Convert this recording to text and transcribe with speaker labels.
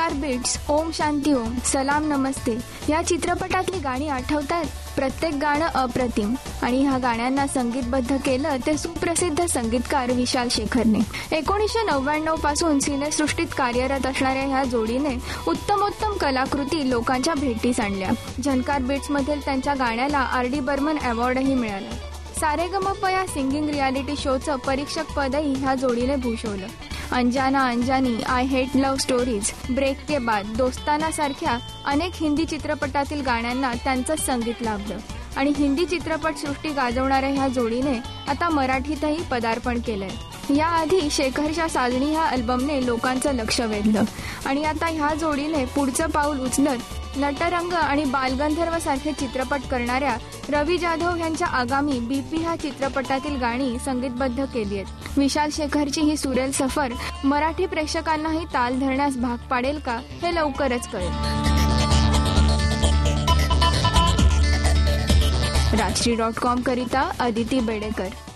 Speaker 1: झंकार bits, Om Shanti Om, सलाम नमस्ते या चित्रपटातली गाणी आठवतात. प्रत्येक गाणं अप्रतिम आणि ह्या गाण्यांना संगीतबद्ध केलं ते सुप्रसिद्ध संगीतकार विशाल शेखरने. 1999 पासून सिनेसृष्टीत कार्यरत असणाऱ्या ह्या जोडीने उत्तमोत्तम कलाकृती लोकांच्या भेटीस आणल्या. झंकार बिट्स मधील त्यांच्या गाण्याला RD बर्मन अवॉर्डही मिळाला. सारेगमप या सिंगिंग रियालिटी शोचं परीक्षक पदही ह्या जोडीने भूषवलं. Anjaana Anjaani, I hate love stories, break ke Baad, Dostana सारख्या अनेक हिंदी चित्रपटातील गाण्यांना त्यांचं संगीत लाभलं आणि हिंदी चित्रपटसृष्टी गाजवणाऱ्या ह्या जोडीने आता मराठीतही पदार्पण केलंय. याआधी शेखरच्या साजणी ह्या अल्बमने लोकांचं लक्ष वेधलं आणि आता ह्या जोडीने पुढचं पाऊल उचलत नटरंग आणि बालगंधर्व सारखे चित्रपट करणाऱ्या रवी जाधव यांच्या आगामी BP ह्या चित्रपटातील गाणी संगीतबद्ध केली आहेत. विशाल शेखरची ही सुरेल सफर मराठी प्रेक्षकांनाही ताल धरण्यास भाग पाडेल का हे लवकरच कळेल. राजश्री.com करिता अदिती बेडेकर.